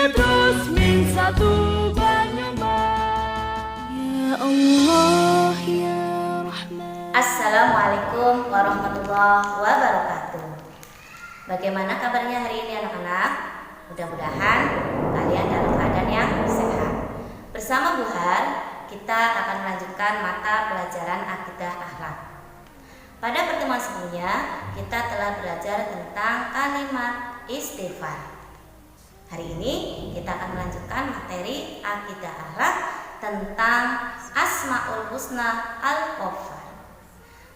Kita terus min satu Banyumas. Ya Allah ya Rahman. Assalamualaikum warahmatullahi wabarakatuh. Bagaimana kabarnya hari ini anak-anak? Mudah-mudahan kalian dalam keadaan yang sehat. Bersama Bu Har, kita akan melanjutkan mata pelajaran akidah akhlak. Pada pertemuan sebelumnya, kita telah belajar tentang kalimat istighfar. Hari ini kita akan melanjutkan materi akidah akhlak tentang Asmaul Husna Al-Ghaffar.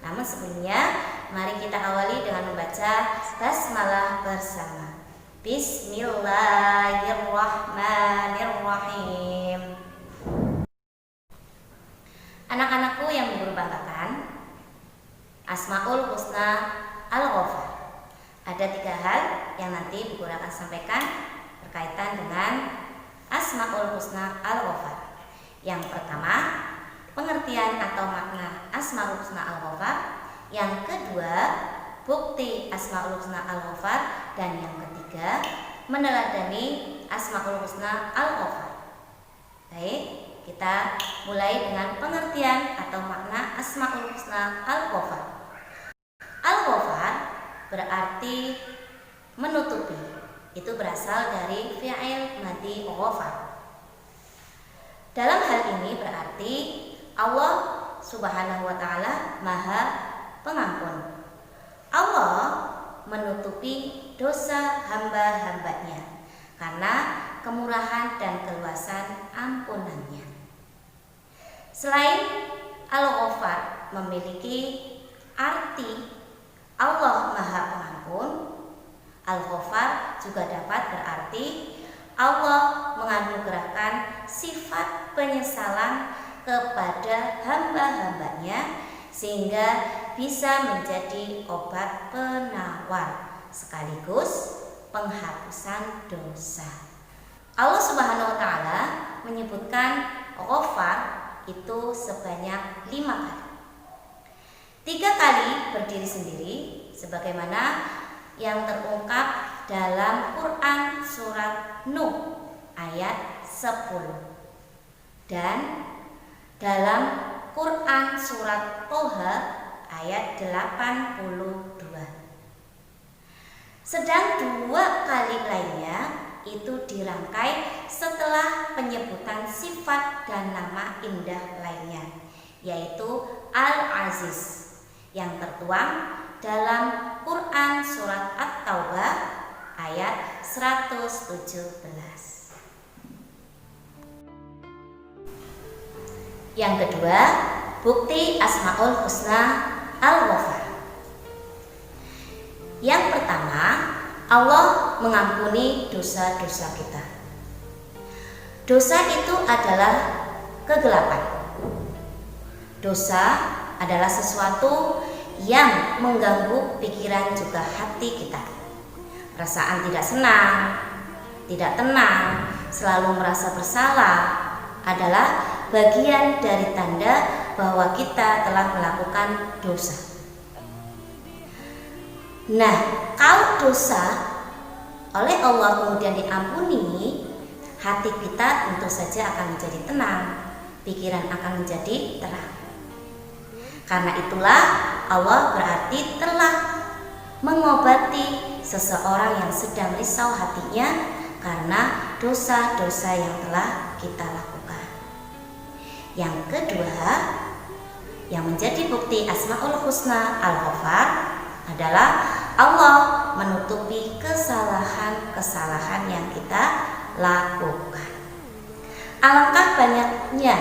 Namun sebelumnya, mari kita awali dengan membaca basmalah bersama. Bismillahirrahmanirrahim. Anak-anakku yang Bu Guru banggakan, Asmaul Husna Al-Ghaffar. Ada 3 hal yang nanti Bu Guru akan sampaikan berkaitan dengan Asmaul Husna Al-Ghaffar. Yang pertama, pengertian atau makna Asmaul Husna Al-Ghaffar. Yang kedua, bukti Asmaul Husna Al-Ghaffar. Dan yang ketiga, meneladani Asmaul Husna Al-Ghaffar. Baik, kita mulai dengan pengertian atau makna Asmaul Husna Al-Ghaffar. Al-Ghaffar berarti menutupi. Itu berasal dari fi'il madhi ghafar. Dalam hal ini berarti Allah Subhanahu wa taala Maha Pengampun. Allah menutupi dosa hamba-hambanya karena kemurahan dan keluasan ampunannya. Selain Al-Ghaffar memiliki arti Allah Maha Pengampun, Al-Ghaffar juga dapat berarti Allah menganugerahkan sifat penyesalan kepada hamba-hambanya sehingga bisa menjadi obat penawar sekaligus penghapusan dosa. Allah Subhanahu wa taala menyebutkan Ghaffar itu sebanyak 5 kali. 3 kali berdiri sendiri sebagaimana yang terungkap dalam Quran surat Nuh ayat 10 dan dalam Quran surat Toha ayat 82. Sedang 2 kali lainnya itu dirangkai setelah penyebutan sifat dan nama indah lainnya, yaitu Al-Aziz yang tertuang dalam Quran surat At-Taubah ayat 117. Yang kedua, bukti Asmaul Husna Al-Ghaffar. Yang pertama, Allah mengampuni dosa-dosa kita. Dosa itu adalah kegelapan. Dosa adalah sesuatu yang mengganggu pikiran juga hati kita. Perasaan tidak senang, tidak tenang, selalu merasa bersalah adalah bagian dari tanda bahwa kita telah melakukan dosa. Nah, kalau dosa oleh Allah kemudian diampuni, hati kita tentu saja akan menjadi tenang, pikiran akan menjadi terang. Karena itulah Allah berarti telah mengobati seseorang yang sedang risau hatinya karena dosa-dosa yang telah kita lakukan. Yang kedua, yang menjadi bukti Asmaul Husna Al-Ghaffar adalah Allah menutupi kesalahan-kesalahan yang kita lakukan. Alangkah banyaknya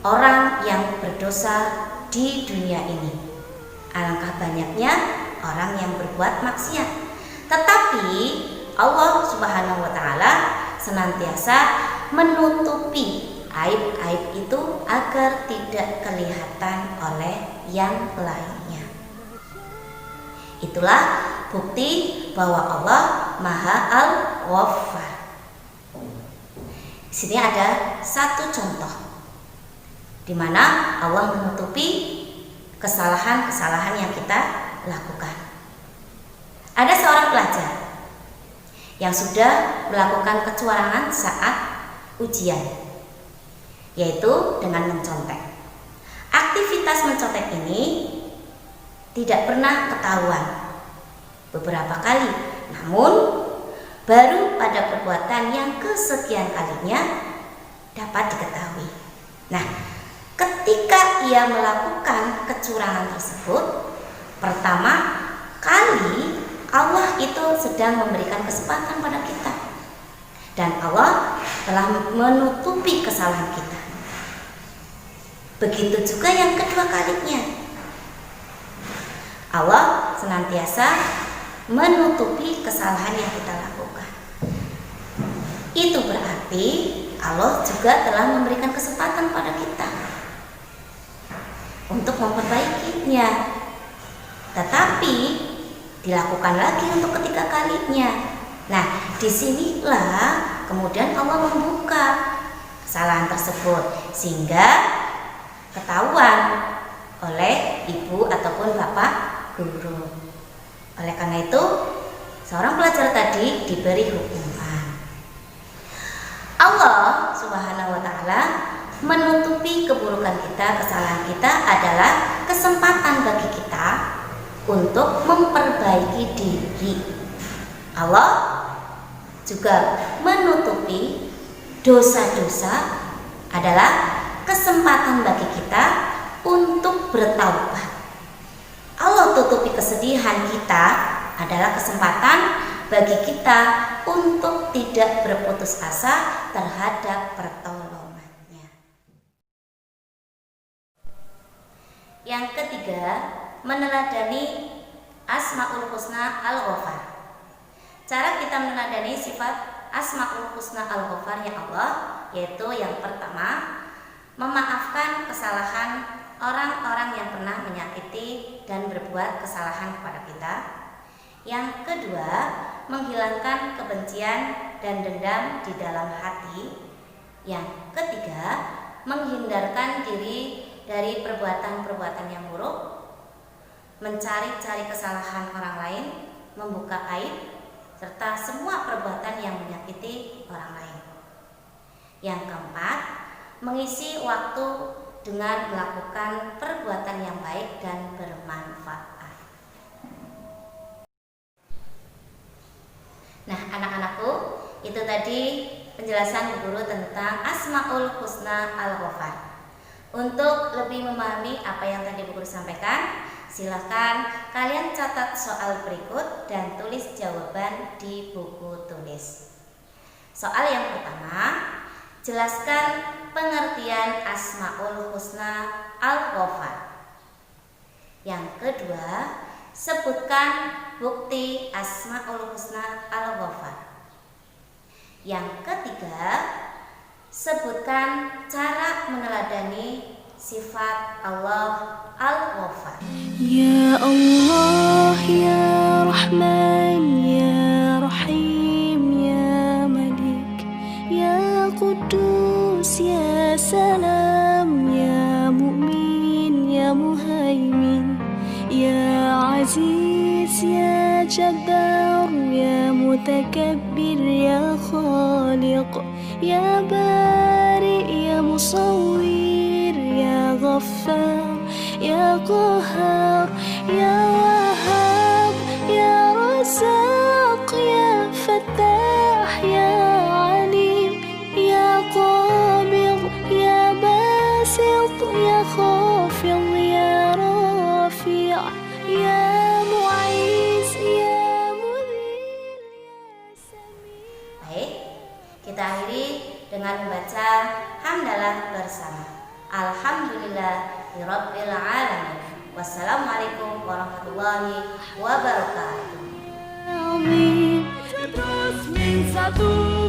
orang yang berdosa di dunia ini. Alangkah banyaknya orang yang berbuat maksiat. Tetapi Allah Subhanahu wa taala senantiasa menutupi aib-aib itu agar tidak kelihatan oleh yang lainnya. Itulah bukti bahwa Allah Maha Al-Ghaffar. Di sini ada 1 contoh di mana Allah menutupi kesalahan-kesalahan yang kita lakukan. Ada seorang pelajar yang sudah melakukan kecurangan saat ujian, yaitu dengan mencontek. Aktivitas mencontek ini tidak pernah ketahuan beberapa kali, namun baru pada perbuatan yang kesekian kalinya dapat diketahui. Nah, ketika ia melakukan kecurangan tersebut, pertama kali Allah itu sedang memberikan kesempatan pada kita, dan Allah telah menutupi kesalahan kita. Begitu juga yang kedua kalinya, Allah senantiasa menutupi kesalahan yang kita lakukan. Itu berarti Allah juga telah memberikan kesempatan pada kita untuk memperbaikinya, tetapi dilakukan lagi untuk ketiga kalinya. Nah, disinilah kemudian Allah membuka kesalahan tersebut sehingga ketahuan oleh ibu ataupun bapak guru. Oleh karena itu, seorang pelajar tadi diberi hukuman. Allah Subhanahu wa taala menutupi keburukan kita, kesalahan kita adalah kesempatan bagi kita untuk memperbaiki diri. Allah juga menutupi dosa-dosa adalah kesempatan bagi kita untuk bertaubat. Allah tutupi kesedihan kita adalah kesempatan bagi kita untuk tidak berputus asa terhadap pertolongannya. Yang ketiga, meneladani Asmaul Husna Al-Ghafar. Cara kita meneladani sifat Asmaul Husna Al-Ghafar ya Allah, yaitu yang pertama, memaafkan kesalahan orang-orang yang pernah menyakiti dan berbuat kesalahan kepada kita. Yang kedua, menghilangkan kebencian dan dendam di dalam hati. Yang ketiga, menghindarkan diri dari perbuatan-perbuatan yang buruk, mencari-cari kesalahan orang lain, membuka aib, serta semua perbuatan yang menyakiti orang lain. Yang keempat, mengisi waktu dengan melakukan perbuatan yang baik dan bermanfaat. Nah, anak-anakku, itu tadi penjelasan guru tentang Asmaul Husna Al-Ghafar. Untuk lebih memahami apa yang tadi guru sampaikan, silakan kalian catat soal berikut dan tulis jawaban di buku tulis. Soal yang pertama, jelaskan pengertian Asmaul Husna Al-Ghafar. Yang kedua, sebutkan bukti Asmaul Husna Al-Ghafar. Yang ketiga, sebutkan cara meneladani sifat Allah Al-Ghafar. Ya Allah, Ya Rahman, Ya Rahim, Ya Malik, Ya Qudus, Ya Salam, Ya Mu'min, Ya Muhaimin, Ya Aziz, Ya Jabbar, Ya Mutakabbir, Ya Khaliq, Ya Bari, Ya Musawwir, Ya Ghaffar, Ya Qahhar, Ya Wahhab, Ya Razzaq, Ya Fattah, Ya Alim, Ya Qabid, Ya Basit, Ya Khafid, Ya Rafi', Ya Mu'iz, Ya Mudhil, Ya Sami'. Baik, kita akhiri dengan membaca hamdalah bersama. Alhamdulillahirabbil alamin. Wassalamualaikum warahmatullahi wabarakatuh. Terus min satu